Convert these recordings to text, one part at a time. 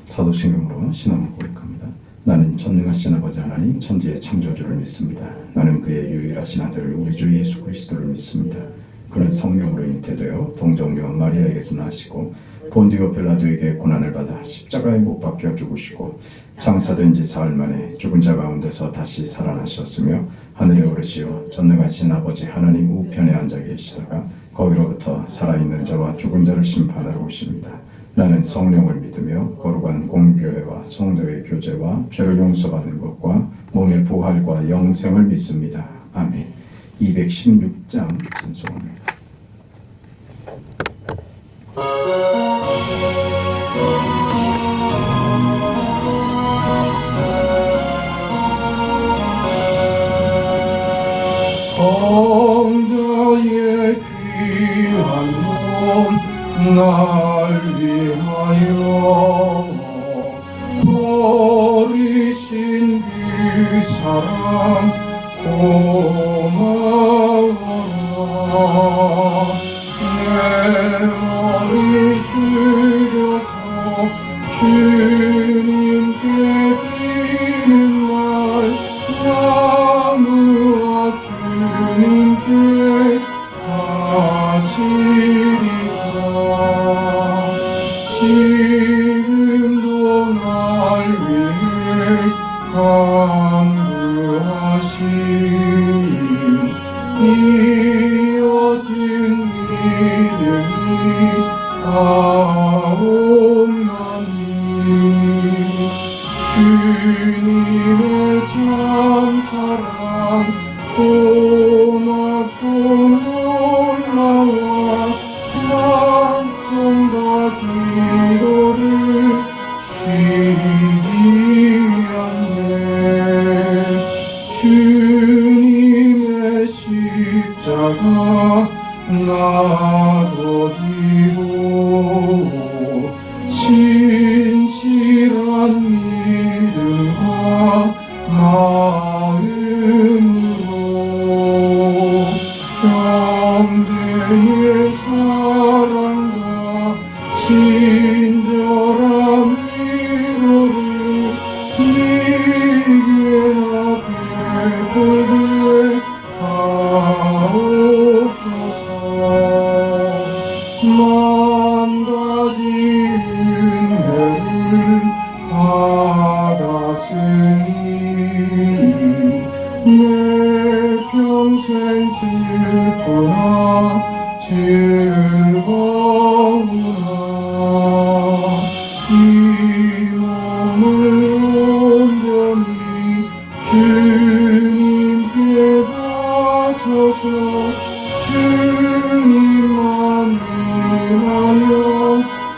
사도신경으로 신앙을 고백합니다. 나는 전능하신 아버지 하나님 천지의 창조주를 믿습니다. 나는 그의 유일하신 아들 우리 주 예수 그리스도를 믿습니다. 그는 성령으로 잉태되어 동정녀 마리아에게서 나시고 본디오 빌라도에게 고난을 받아 십자가에 못 박혀 죽으시고 장사된 지 사흘 만에 죽은 자 가운데서 다시 살아나셨으며 하늘에 오르시어 전능하신 아버지 하나님 우편에 앉아 계시다가 거기로부터 살아있는 자와 죽은 자를 심판하러 오십니다. 나는 성령을 믿으며 거룩한 공교회와 성도의 교제와 죄를 용서받는 것과 몸의 부활과 영생을 믿습니다. 아멘. 216장 찬송합니다. 성자의 귀한 몸 날 위하여 버리신 그 사랑 고마워라. 내 머리 숙여서 주님께 드리는 말 나누어 주님께 바치리라. 지금도 날 위해 간구하신 이어진 믿음이 아옵나니 주님의 참 사랑 고맙고 놀라워 찬송과 기도를 쉬지 않네. 주님의 십자가 나도 지고 신실한 믿음과 마음으로 형제의 사랑과 친절한 위로를 내게 베풀게 하옵소서. 만 가지 은혜를 받았으니 내 평생 슬프나 즐거우나 이 몸을 온전히 주님께 바쳐서 주님만 위하여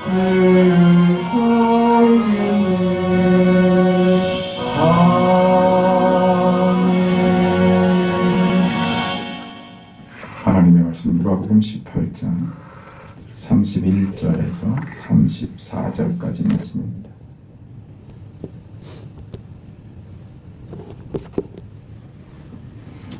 늘 살겠네. 아멘. 하나님의 말씀 누가복음 18장 31절에서 34절까지 말씀입니다.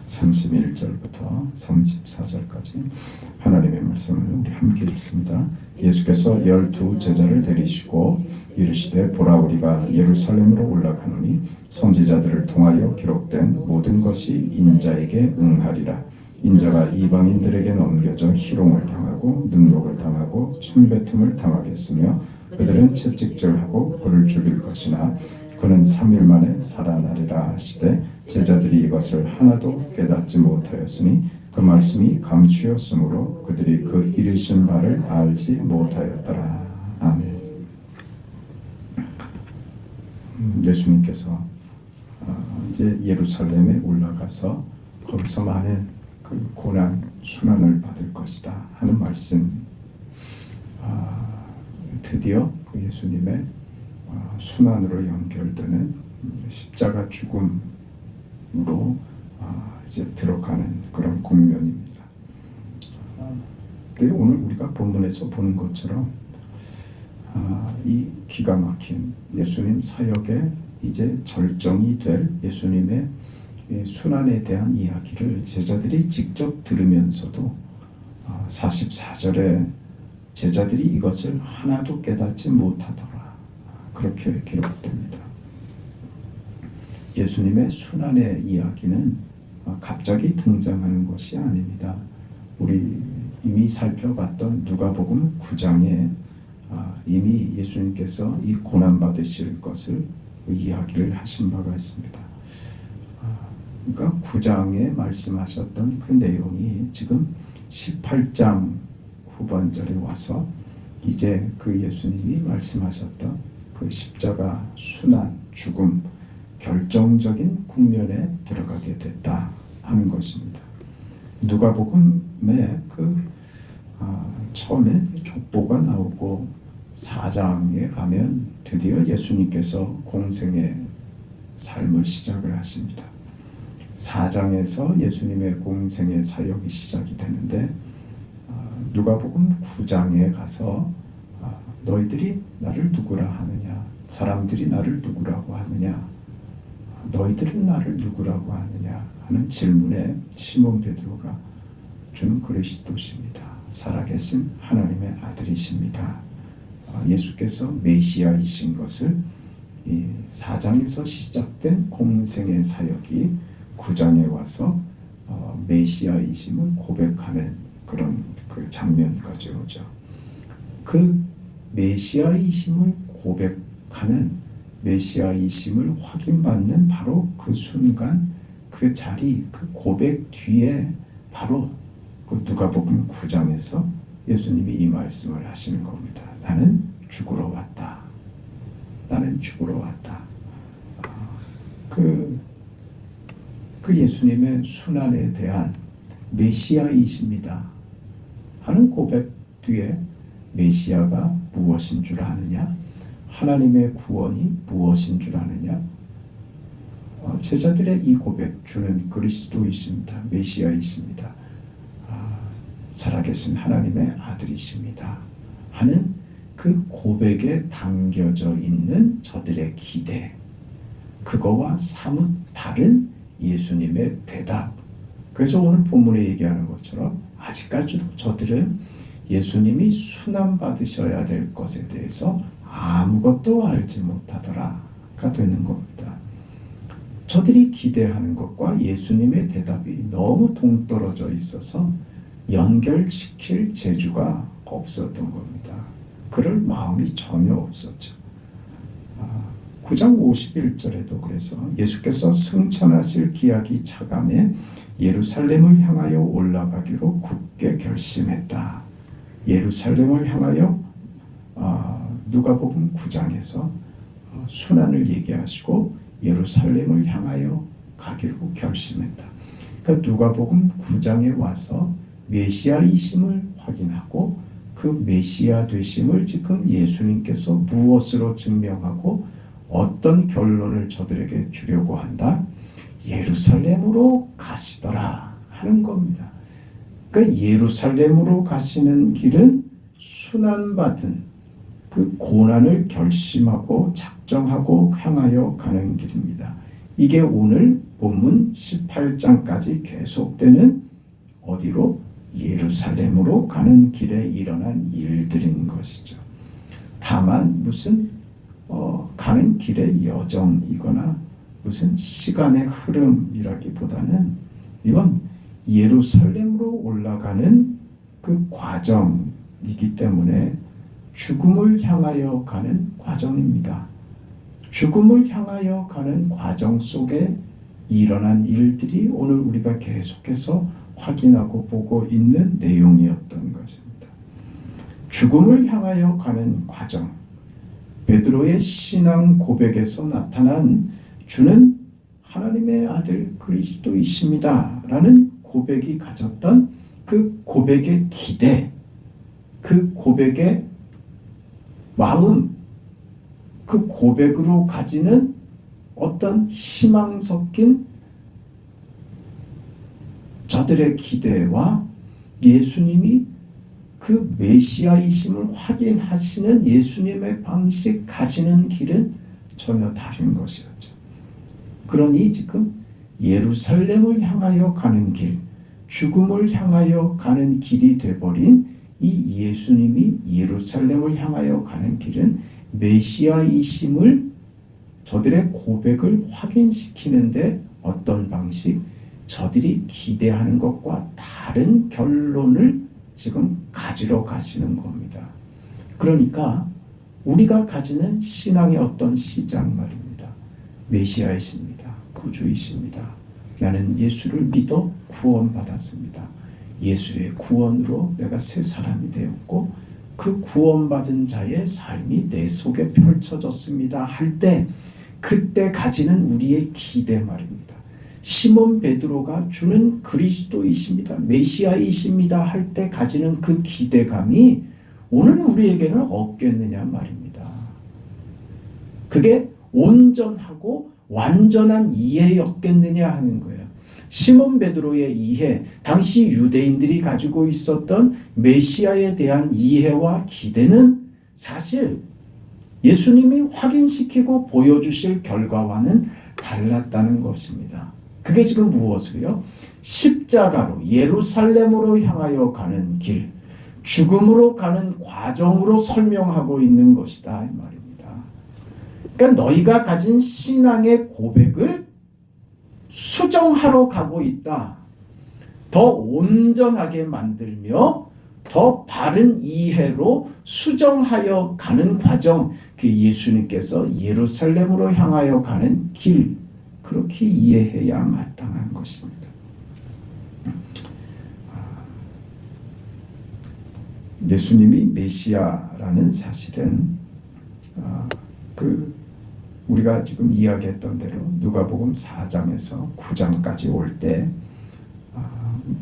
(31절부터) (34절까지) 하나님의 말씀을 우리 함께 읽습니다. 예수께서 12 제자를 데리시고 이르시되 보라 우리가 예루살렘으로 올라가노니 선지자들을 통하여 기록된 모든 것이 인자에게 응하리라. 인자가 이방인들에게 넘겨져 희롱을 당하고 능욕을 당하고 침뱉음을 당하겠으며 그들은 채찍질하고 그를 죽일 것이나 그는 3일 만에 살아나리라 하시되 제자들이 이것을 하나도 깨닫지 못하였으니 그 말씀이 감추였으므로 그들이 그 이르신 바를 알지 못하였더라. 아멘. 예수님께서 이제 예루살렘에 올라가서 거기서 많은 그 고난, 순환을 받을 것이다 하는 말씀. 드디어 그 예수님의 순환으로 연결되는 십자가 죽음으로 이제 들어가는 그런 국면입니다. 오늘 우리가 본문에서 보는 것처럼 이 기가 막힌 예수님 사역의 이제 절정이 될 예수님의 순환에 대한 이야기를 제자들이 직접 들으면서도 44절에 제자들이 이것을 하나도 깨닫지 못하더라. 그렇게 기록됩니다. 예수님의 순환의 이야기는 갑자기 등장하는 것이 아닙니다. 우리 이미 살펴봤던 누가복음 9장에 이미 예수님께서 이 고난받으실 것을 이야기를 하신 바가 있습니다. 그러니까 9장에 말씀하셨던 그 내용이 지금 18장 후반절에 와서 이제 그 예수님이 말씀하셨던 그 십자가 순환, 죽음, 결정적인 국면에 들어가게 됐다 하는 것입니다. 누가복음에 처음에 족보가 나오고 4장에 가면 드디어 예수님께서 공생의 삶을 시작을 하십니다. 4장에서 예수님의 공생의 사역이 시작이 되는데 누가복음 9장에 가서 너희들이 나를 누구라 하느냐, 사람들이 나를 누구라고 하느냐, 너희들은 나를 누구라고 하느냐 하는 질문에 시몬 베드로가 주는 그리스도십니다. 살아계신 하나님의 아들이십니다. 예수께서 메시아이신 것을 이 4장에서 시작된 공생의 사역이 9장에 와서 메시아이심을 고백하는 그런 그 장면까지 오죠. 그 메시아이심을 고백하는 메시아이심을 확인받는 바로 그 순간, 그 자리, 그 고백 뒤에 바로 그 누가복음 9장에서 예수님이 이 말씀을 하시는 겁니다. 나는 죽으러 왔다. 나는 죽으러 왔다. 그 예수님의 순환에 대한 메시아이십니다 하는 고백 뒤에 메시아가 무엇인 줄 아느냐? 하나님의 구원이 무엇인 줄 아느냐? 제자들의 이 고백, 주는 그리스도이십니다. 메시아이십니다. 살아계신 하나님의 아들이십니다 하는 그 고백에 담겨져 있는 저들의 기대, 그거와 사뭇 다른 예수님의 대답. 그래서 오늘 본문에 얘기하는 것처럼 아직까지도 저들은 예수님이 순환받으셔야 될 것에 대해서 아무것도 알지 못하더라가 되는 겁니다. 저들이 기대하는 것과 예수님의 대답이 너무 동떨어져 있어서 연결시킬 재주가 없었던 겁니다. 그럴 마음이 전혀 없었죠. 9장 51절에도 그래서 예수께서 승천하실 기약이 차감해 예루살렘을 향하여 올라가기로 굳게 결심했다. 예루살렘을 향하여 누가복음 9장에서 순환을 얘기하시고 예루살렘을 향하여 가기로 결심했다. 그러니까 누가복음 9장에 와서 메시아이심을 확인하고 그 메시아 되심을 지금 예수님께서 무엇으로 증명하고 어떤 결론을 저들에게 주려고 한다? 예루살렘으로 가시더라 하는 겁니다. 그러니까 예루살렘으로 가시는 길은 순환받은 그 고난을 결심하고 작정하고 향하여 가는 길입니다. 이게 오늘 본문 18장까지 계속되는 어디로? 예루살렘으로 가는 길에 일어난 일들인 것이죠. 다만 무슨 가는 길의 여정이거나 무슨 시간의 흐름이라기보다는 이건 예루살렘으로 올라가는 그 과정이기 때문에 죽음을 향하여 가는 과정입니다. 죽음을 향하여 가는 과정 속에 일어난 일들이 오늘 우리가 계속해서 확인하고 보고 있는 내용이었던 것입니다. 죽음을 향하여 가는 과정, 베드로의 신앙 고백에서 나타난 주는 하나님의 아들 그리스도이십니다 라는 고백이 가졌던 그 고백의 기대, 그 고백의 마음, 그 고백으로 가지는 어떤 희망 섞인 저들의 기대와 예수님이 그 메시아이심을 확인하시는 예수님의 방식 가시는 길은 전혀 다른 것이었죠. 그러니 지금 예루살렘을 향하여 가는 길, 죽음을 향하여 가는 길이 되어버린 이 예수님이 예루살렘을 향하여 가는 길은 메시아이심을 저들의 고백을 확인시키는데 어떤 방식? 저들이 기대하는 것과 다른 결론을 지금 가지러 가시는 겁니다. 그러니까 우리가 가지는 신앙의 어떤 시작 말입니다. 메시아이십니다. 구주이십니다. 나는 예수를 믿어 구원받았습니다. 예수의 구원으로 내가 새 사람이 되었고 그 구원받은 자의 삶이 내 속에 펼쳐졌습니다. 할 때 그때 가지는 우리의 기대 말입니다. 시몬 베드로가 주는 그리스도이십니다. 메시아이십니다. 할 때 가지는 그 기대감이 오늘 우리에게는 없겠느냐 말입니다. 그게 온전하고 완전한 이해였겠느냐 하는 거예요. 시몬 베드로의 이해, 당시 유대인들이 가지고 있었던 메시아에 대한 이해와 기대는 사실 예수님이 확인시키고 보여주실 결과와는 달랐다는 것입니다. 그게 지금 무엇을요? 십자가로 예루살렘으로 향하여 가는 길, 죽음으로 가는 과정으로 설명하고 있는 것이다 이 말입니다. 그러니까 너희가 가진 신앙의 고백을 수정하러 가고 있다. 더 온전하게 만들며 더 바른 이해로 수정하여 가는 과정, 그 예수님께서 예루살렘으로 향하여 가는 길, 그렇게 이해해야 마땅한 것입니다. 예수님이 메시아라는 사실은 우리가 지금 이야기했던 대로 누가복음 4장에서 9장까지 올 때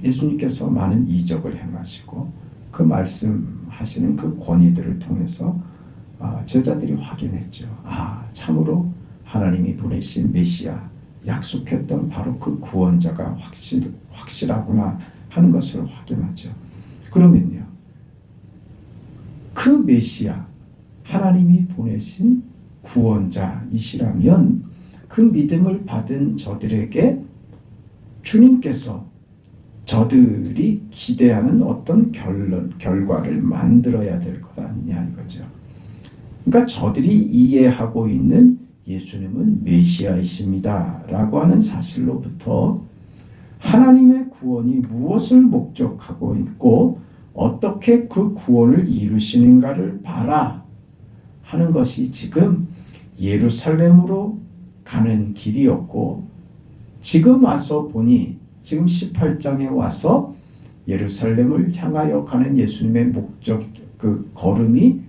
예수님께서 많은 이적을 행하시고 그 말씀하시는 그 권위들을 통해서 제자들이 확인했죠. 참으로 하나님이 보내신 메시아, 약속했던 바로 그 구원자가 확실하구나 하는 것을 확인하죠. 그러면요, 그 메시아, 하나님이 보내신 구원자이시라면 그 믿음을 받은 저들에게 주님께서 저들이 기대하는 어떤 결과를 만들어야 될 것 아니냐 이거죠. 그러니까 저들이 이해하고 있는 예수님은 메시아이십니다 라고 하는 사실로부터 하나님의 구원이 무엇을 목적하고 있고 어떻게 그 구원을 이루시는가를 봐라 하는 것이 지금 예루살렘으로 가는 길이었고, 지금 와서 보니 지금 18장에 와서 예루살렘을 향하여 가는 예수님의 목적, 그 걸음이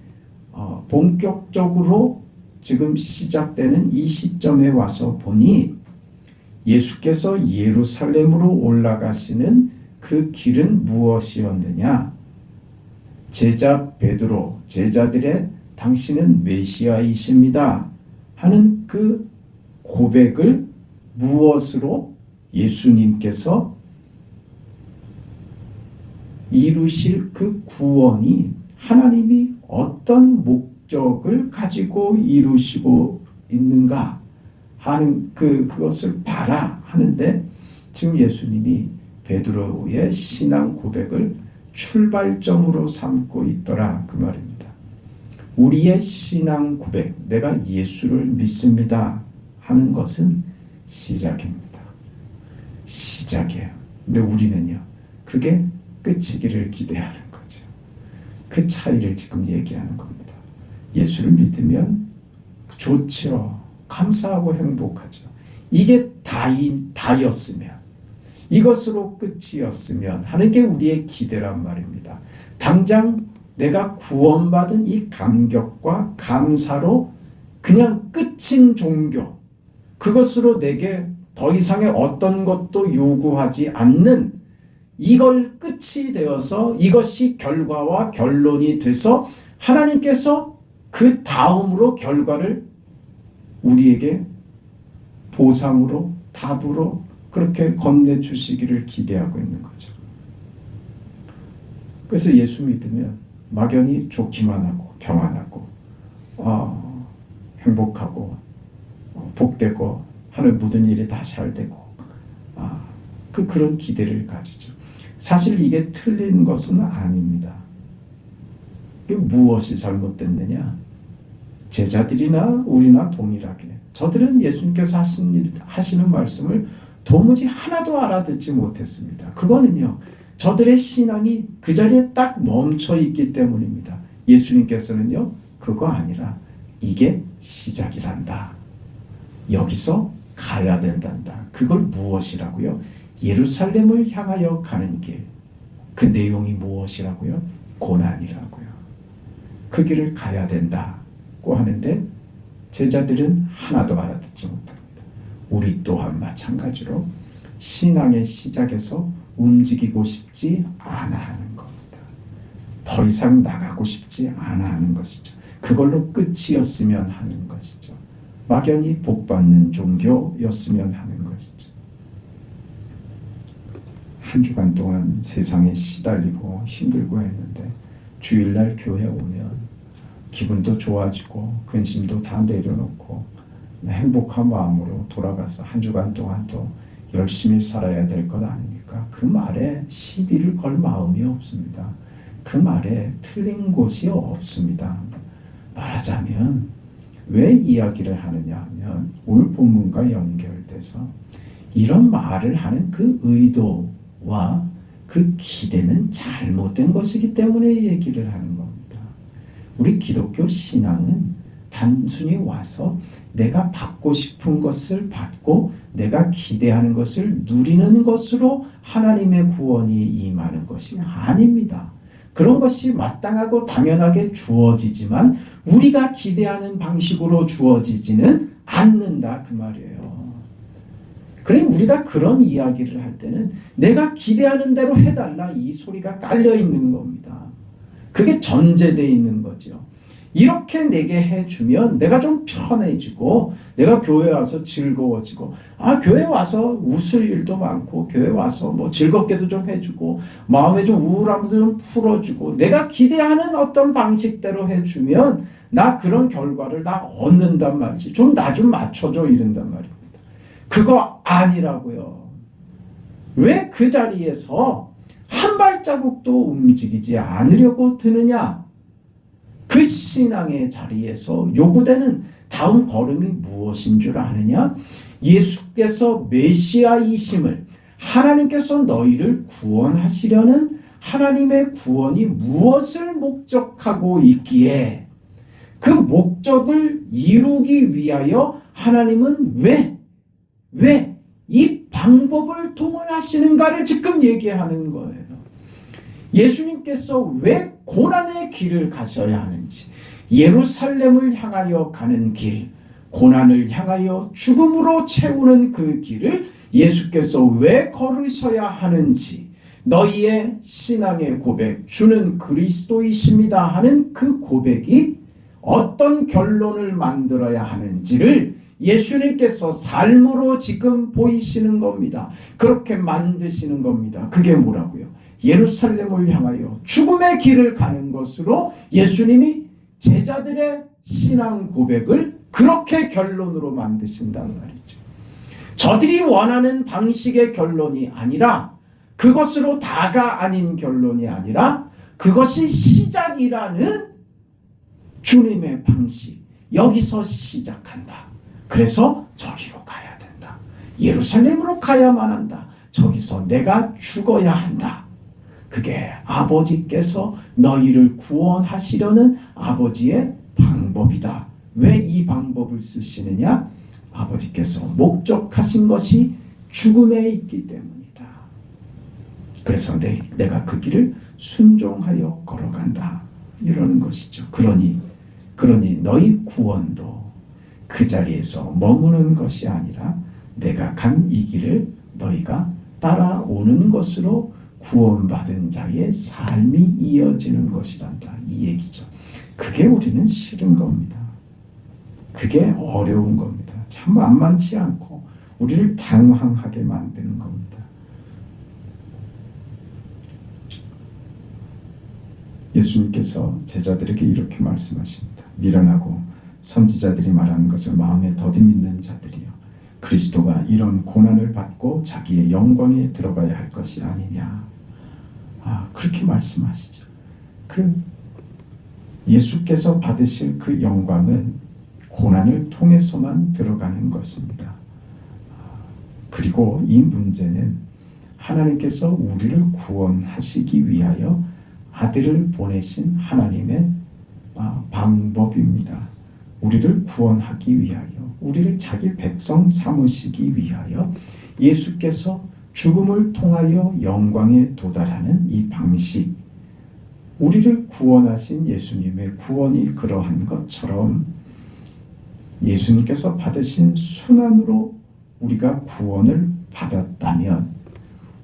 본격적으로 지금 시작되는 이 시점에 와서 보니 예수께서 예루살렘으로 올라가시는 그 길은 무엇이었느냐? 제자 베드로, 제자들의 당신은 메시아이십니다 하는 그 고백을 무엇으로 예수님께서 이루실 그 구원이 하나님이 어떤 목적을 가지고 이루시고 있는가 하는 그것을 봐라 하는데, 지금 예수님이 베드로의 신앙 고백을 출발점으로 삼고 있더라 그 말입니다. 우리의 신앙 고백, 내가 예수를 믿습니다 하는 것은 시작입니다. 시작이에요. 근데 우리는요, 그게 끝이기를 기대하는 거죠. 그 차이를 지금 얘기하는 겁니다. 예수를 믿으면 좋죠. 감사하고 행복하죠. 이게 다였으면, 이것으로 끝이었으면 하는 게 우리의 기대란 말입니다. 당장 내가 구원받은 이 감격과 감사로 그냥 끝인 종교, 그것으로 내게 더 이상의 어떤 것도 요구하지 않는, 이걸 끝이 되어서 이것이 결과와 결론이 돼서 하나님께서 그 다음으로 결과를 우리에게 보상으로, 답으로 그렇게 건네주시기를 기대하고 있는 거죠. 그래서 예수 믿으면 막연히 좋기만 하고 평안하고 행복하고 복되고 하는 모든 일이 다 잘 되고 그런 기대를 가지죠. 사실 이게 틀린 것은 아닙니다. 이게 무엇이 잘못됐느냐? 제자들이나 우리나 동일하게 저들은 예수님께서 하시는 말씀을 도무지 하나도 알아듣지 못했습니다. 그거는요, 저들의 신앙이 그 자리에 딱 멈춰 있기 때문입니다. 예수님께서는요, 그거 아니라 이게 시작이란다. 여기서 가야 된단다. 그걸 무엇이라고요? 예루살렘을 향하여 가는 길. 그 내용이 무엇이라고요? 고난이라고요. 그 길을 가야 된다고 하는데 제자들은 하나도 알아듣지 못합니다. 우리 또한 마찬가지로 신앙의 시작에서 움직이고 싶지 않아 하는 겁니다. 더 이상 나가고 싶지 않아 하는 것이죠. 그걸로 끝이었으면 하는 것이죠. 막연히 복받는 종교였으면 하는 것이죠. 한 주간 동안 세상에 시달리고 힘들고 했는데 주일날 교회 오면 기분도 좋아지고 근심도 다 내려놓고 행복한 마음으로 돌아가서 한 주간 동안 또 열심히 살아야 될 것 아닙니까? 그 말에 시비를 걸 마음이 없습니다. 그 말에 틀린 곳이 없습니다. 말하자면 왜 이야기를 하느냐 하면 오늘 본문과 연결돼서 이런 말을 하는 그 의도와 그 기대는 잘못된 것이기 때문에 얘기를 하는 겁니다. 우리 기독교 신앙은 단순히 와서 내가 받고 싶은 것을 받고 내가 기대하는 것을 누리는 것으로 하나님의 구원이 임하는 것이 아닙니다. 그런 것이 마땅하고 당연하게 주어지지만 우리가 기대하는 방식으로 주어지지는 않는다 그 말이에요. 그래 우리가 그런 이야기를 할 때는 내가 기대하는 대로 해달라 이 소리가 깔려 있는 겁니다. 그게 전제되어 있는 거죠. 이렇게 내게 해주면 내가 좀 편해지고 내가 교회 와서 즐거워지고 교회 와서 웃을 일도 많고 교회 와서 뭐 즐겁게도 좀 해주고 마음에 좀 우울함도 좀 풀어주고 내가 기대하는 어떤 방식대로 해주면 나 그런 결과를 나 얻는단 말이지. 좀 나 좀 맞춰줘 이런단 말입니다. 그거 아니라고요. 왜 그 자리에서 한 발자국도 움직이지 않으려고 드느냐? 그 신앙의 자리에서 요구되는 다음 걸음이 무엇인 줄 아느냐? 예수께서 메시아이심을 하나님께서 너희를 구원하시려는 하나님의 구원이 무엇을 목적하고 있기에 그 목적을 이루기 위하여 하나님은 왜 이 방법을 동원하시는가를 지금 얘기하는 거예요. 예수님께서 왜 고난의 길을 가셔야 하는지, 예루살렘을 향하여 가는 길, 고난을 향하여 죽음으로 채우는 그 길을 예수께서 왜 걸으셔야 하는지, 너희의 신앙의 고백, 주는 그리스도이십니다 하는 그 고백이 어떤 결론을 만들어야 하는지를 예수님께서 삶으로 지금 보이시는 겁니다. 그렇게 만드시는 겁니다. 그게 뭐라고요? 예루살렘을 향하여 죽음의 길을 가는 것으로 예수님이 제자들의 신앙 고백을 그렇게 결론으로 만드신다는 말이죠. 저들이 원하는 방식의 결론이 아니라 그것으로 다가 아닌 결론이 아니라 그것이 시작이라는 주님의 방식. 여기서 시작한다. 그래서 저기로 가야 된다. 예루살렘으로 가야만 한다. 저기서 내가 죽어야 한다. 그게 아버지께서 너희를 구원하시려는 아버지의 방법이다. 왜 이 방법을 쓰시느냐? 아버지께서 목적하신 것이 죽음에 있기 때문이다. 그래서 내가 그 길을 순종하여 걸어간다. 이러는 것이죠. 그러니 너희 구원도 그 자리에서 머무는 것이 아니라 내가 간 이 길을 너희가 따라오는 것으로 구원받은 자의 삶이 이어지는 것이란다. 이 얘기죠. 그게 우리는 싫은 겁니다. 그게 어려운 겁니다. 참 만만치 않고 우리를 당황하게 만드는 겁니다. 예수님께서 제자들에게 이렇게 말씀하십니다. 미련하고 선지자들이 말하는 것을 마음에 더디 믿는 자들이여, 그리스도가 이런 고난을 받고 자기의 영광에 들어가야 할 것이 아니냐. 그렇게 말씀하시죠. 예수께서 받으실 그 영광은 고난을 통해서만 들어가는 것입니다. 그리고 이 문제는 하나님께서 우리를 구원하시기 위하여 아들을 보내신 하나님의 방법입니다. 우리를 구원하기 위하여, 우리를 자기 백성 삼으시기 위하여 예수께서 죽음을 통하여 영광에 도달하는 이 방식, 우리를 구원하신 예수님의 구원이 그러한 것처럼 예수님께서 받으신 순환으로 우리가 구원을 받았다면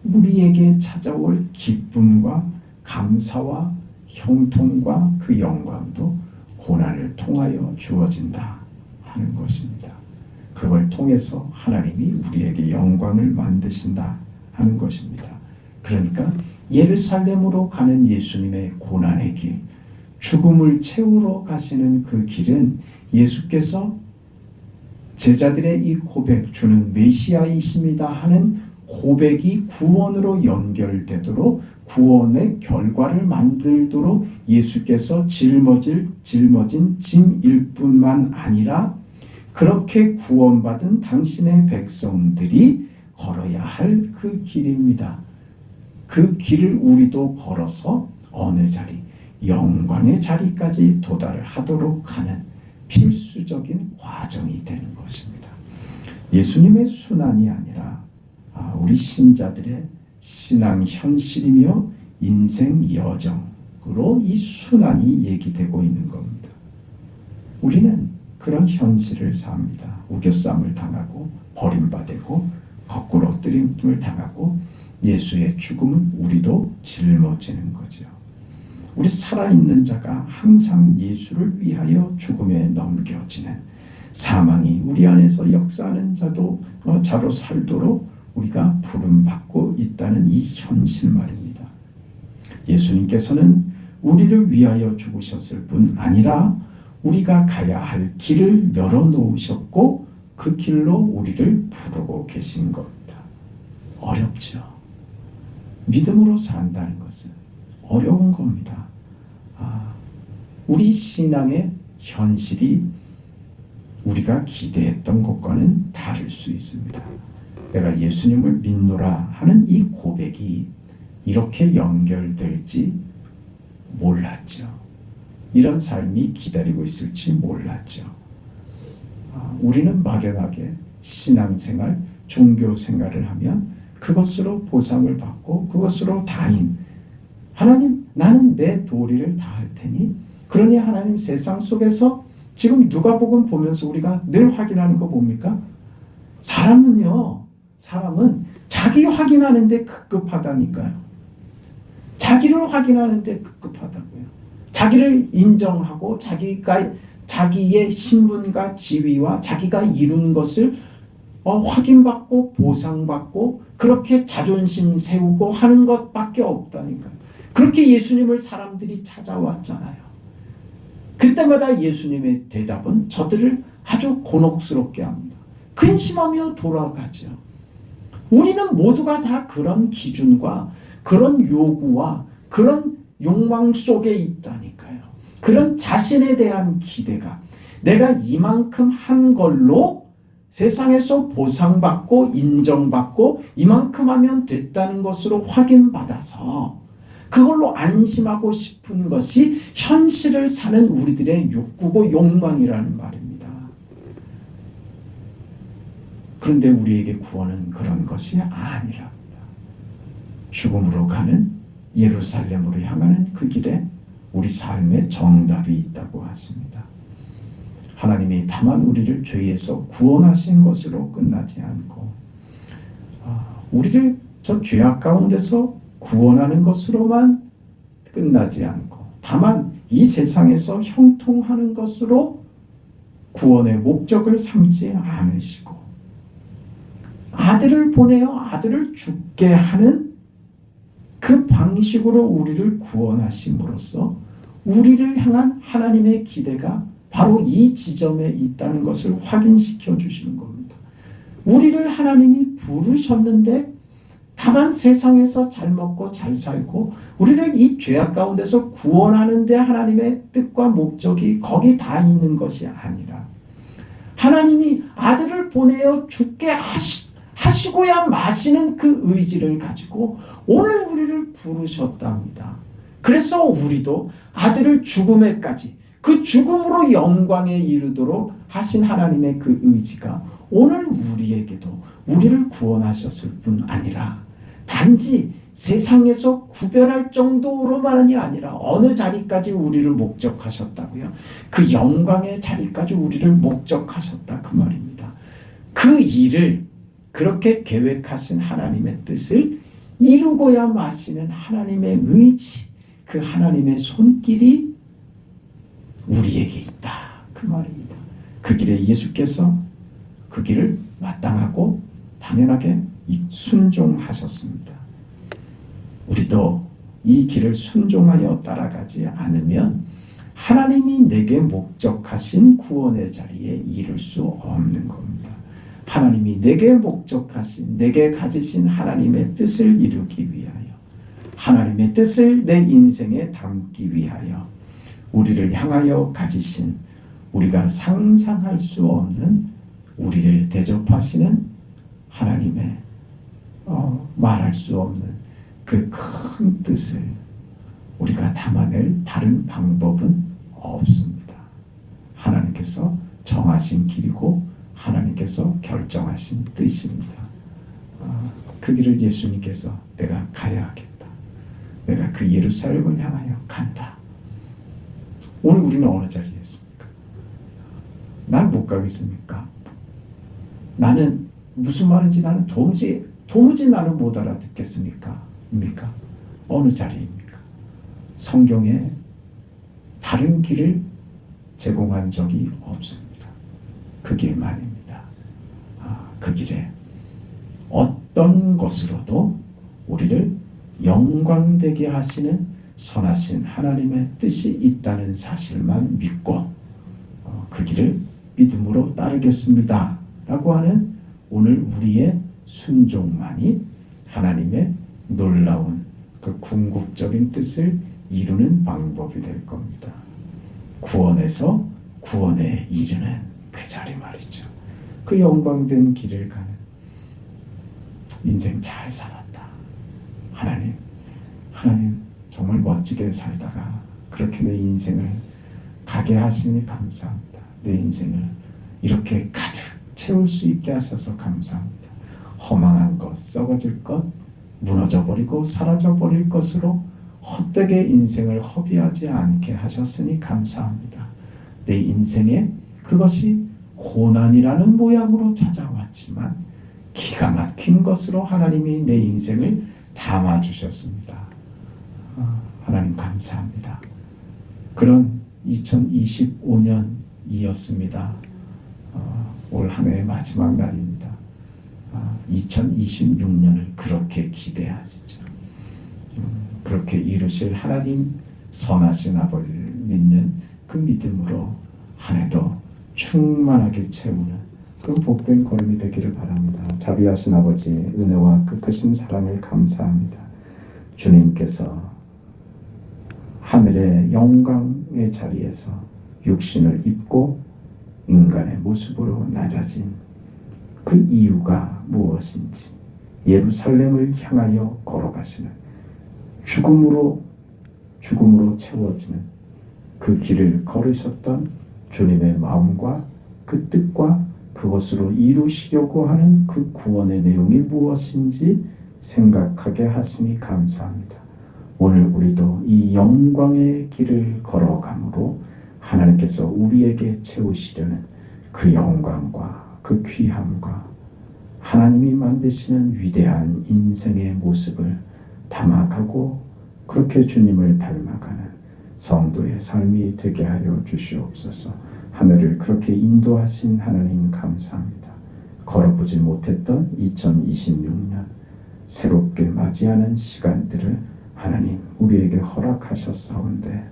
우리에게 찾아올 기쁨과 감사와 형통과 그 영광도 고난을 통하여 주어진다 하는 것입니다. 그걸 통해서 하나님이 우리에게 영광을 만드신다 하는 것입니다. 그러니까 예루살렘으로 가는 예수님의 고난의 길, 죽음을 채우러 가시는 그 길은 예수께서 제자들의 이 고백, 주는 메시아이십니다 하는 고백이 구원으로 연결되도록, 구원의 결과를 만들도록 예수께서 짊어진 짐일 뿐만 아니라 그렇게 구원받은 당신의 백성들이 걸어야 할 그 길입니다. 그 길을 우리도 걸어서 어느 자리, 영광의 자리까지 도달하도록 하는 필수적인 과정이 되는 것입니다. 예수님의 순환이 아니라 우리 신자들의 신앙 현실이며 인생 여정으로 이 순환이 얘기되고 있는 겁니다. 우리는 그런 현실을 삽니다. 우겨쌈을 당하고 버림받고 거꾸로 엎드림을 당하고 예수의 죽음은 우리도 짊어지는 거죠. 우리 살아있는 자가 항상 예수를 위하여 죽음에 넘겨지는, 사망이 우리 안에서 역사하는 자로 살도록 우리가 부름받고 있다는 이 현실 말입니다. 예수님께서는 우리를 위하여 죽으셨을 뿐 아니라 우리가 가야 할 길을 열어놓으셨고 그 길로 우리를 부르고 계신 겁니다. 어렵죠. 믿음으로 산다는 것은 어려운 겁니다. 우리 신앙의 현실이 우리가 기대했던 것과는 다를 수 있습니다. 내가 예수님을 믿노라 하는 이 고백이 이렇게 연결될지 몰랐죠. 이런 삶이 기다리고 있을지 몰랐죠. 우리는 막연하게 신앙생활, 종교생활을 하면 그것으로 보상을 받고 그것으로 다인, 하나님 나는 내 도리를 다할 테니, 그러니 하나님 세상 속에서 지금 누가복음 보면서 우리가 늘 확인하는 거 뭡니까? 사람은 자기 확인하는데 급급하다니까요. 자기를 확인하는데 급급하다고요. 자기를 인정하고 자기의 신분과 지위와 자기가 이룬 것을 확인받고 보상받고 그렇게 자존심 세우고 하는 것밖에 없다니까요. 그렇게 예수님을 사람들이 찾아왔잖아요. 그때마다 예수님의 대답은 저들을 아주 곤혹스럽게 합니다. 근심하며 돌아가죠. 우리는 모두가 다 그런 기준과 그런 요구와 그런 욕망 속에 있다니까요. 그런 자신에 대한 기대가, 내가 이만큼 한 걸로 세상에서 보상받고 인정받고 이만큼 하면 됐다는 것으로 확인받아서 그걸로 안심하고 싶은 것이 현실을 사는 우리들의 욕구고 욕망이라는 말입니다. 그런데 우리에게 구원은 그런 것이 아니랍니다. 죽음으로 가는, 예루살렘으로 향하는 그 길에 우리 삶의 정답이 있다고 하십니다. 하나님이 다만 우리를 죄에서 구원하신 것으로 끝나지 않고 우리를 저 죄악 가운데서 구원하는 것으로만 끝나지 않고 다만 이 세상에서 형통하는 것으로 구원의 목적을 삼지 않으시고 아들을 보내어 아들을 죽게 하는 그 방식으로 우리를 구원하심으로써 우리를 향한 하나님의 기대가 바로 이 지점에 있다는 것을 확인시켜 주시는 겁니다. 우리를 하나님이 부르셨는데 다만 세상에서 잘 먹고 잘 살고 우리를 이 죄악 가운데서 구원하는 데 하나님의 뜻과 목적이 거기 다 있는 것이 아니라 하나님이 아들을 보내어 죽게 하시고야 마시는 그 의지를 가지고 오늘 우리를 부르셨답니다. 그래서 우리도 아들을 죽음에까지 그 죽음으로 영광에 이르도록 하신 하나님의 그 의지가 오늘 우리에게도 우리를 구원하셨을 뿐 아니라 단지 세상에서 구별할 정도로만이 아니라 어느 자리까지 우리를 목적하셨다고요? 그 영광의 자리까지 우리를 목적하셨다 그 말입니다. 그 일을 그렇게 계획하신 하나님의 뜻을 이루고야 마시는 하나님의 의지, 그 하나님의 손길이 우리에게 있다 그 말입니다. 그 길에 예수께서 그 길을 마땅하고 당연하게 순종하셨습니다. 우리도 이 길을 순종하여 따라가지 않으면 하나님이 내게 목적하신 구원의 자리에 이룰 수 없는 겁니다. 하나님이 내게 목적하신, 내게 가지신 하나님의 뜻을 이루기 위하여, 하나님의 뜻을 내 인생에 담기 위하여 우리를 향하여 가지신, 우리가 상상할 수 없는 우리를 대접하시는 하나님의 말할 수 없는 그 큰 뜻을 우리가 담아낼 다른 방법은 없습니다. 하나님께서 정하신 길이고 하나님께서 결정하신 뜻입니다. 그 길을 예수님께서 내가 가야 하겠다. 내가 그 예루살렘을 향하여 간다. 오늘 우리는 어느 자리에 있습니까? 난 못 가겠습니까? 나는 무슨 말인지 나는 도무지 나는 못 알아듣겠습니까? 입니까? 어느 자리입니까? 성경에 다른 길을 제공한 적이 없습니다. 그 길만입니다. 그 길에 어떤 것으로도 우리를 영광되게 하시는 선하신 하나님의 뜻이 있다는 사실만 믿고 그 길을 믿음으로 따르겠습니다 라고 하는 오늘 우리의 순종만이 하나님의 놀라운 그 궁극적인 뜻을 이루는 방법이 될 겁니다. 구원에서 구원에 이르는 그 자리 말이죠. 그 영광된 길을 가는 인생 잘 살았다. 하나님 정말 멋지게 살다가 그렇게 내 인생을 가게 하시니 감사합니다. 내 인생을 이렇게 가득 채울 수 있게 하셔서 감사합니다. 허망한 것, 썩어질 것, 무너져버리고 사라져버릴 것으로 헛되게 인생을 허비하지 않게 하셨으니 감사합니다. 내 인생에 그것이 고난이라는 모양으로 찾아왔지만 기가 막힌 것으로 하나님이 내 인생을 담아주셨습니다. 하나님 감사합니다. 그런 2025년이었습니다. 올 한 해의 마지막 날입니다. 2026년을 그렇게 기대하시죠. 그렇게 이루실 하나님 선하신 아버지를 믿는 그 믿음으로 한 해도 충만하게 채우는 그 복된 걸음이 되기를 바랍니다. 자비하신 아버지 은혜와 그 크신 사랑을 감사합니다. 주님께서 하늘의 영광의 자리에서 육신을 입고 인간의 모습으로 낮아진 그 이유가 무엇인지 예루살렘을 향하여 걸어가시는 죽음으로 채워지는 그 길을 걸으셨던 주님의 마음과 그 뜻과 그것으로 이루시려고 하는 그 구원의 내용이 무엇인지 생각하게 하시니 감사합니다. 오늘 우리도 이 영광의 길을 걸어감으로 하나님께서 우리에게 채우시려는 그 영광과 그 귀함과 하나님이 만드시는 위대한 인생의 모습을 담아가고 그렇게 주님을 닮아가는 성도의 삶이 되게 하여 주시옵소서. 하늘을 그렇게 인도하신 하나님 감사합니다. 걸어보지 못했던 2026년 새롭게 맞이하는 시간들을 하나님 우리에게 허락하셨사온데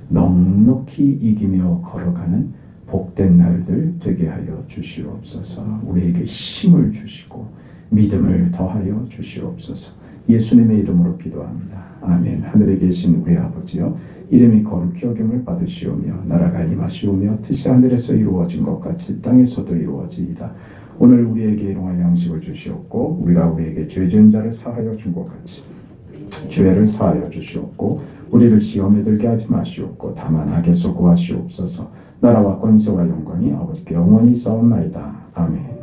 넉넉히 이기며 걸어가는 복된 날들 되게 하여 주시옵소서. 우리에게 힘을 주시고 믿음을 더하여 주시옵소서. 예수님의 이름으로 기도합니다. 아멘. 하늘에 계신 우리 아버지여, 이름이 거룩히 여김을 받으시오며 나라가 임하시오며 뜻이 하늘에서 이루어진 것 같이 땅에서도 이루어지이다. 오늘 우리에게 일용할 양식을 주시옵고 우리가 우리에게 죄 지은 자를 사하여 준 것 같이 죄를 사하여 주시옵고 우리를 시험에 들게 하지 마시옵고 다만 악에서 구하시옵소서. 나라와 권세와 영광이 아버지께 영원히 있사옵나이다. 아멘.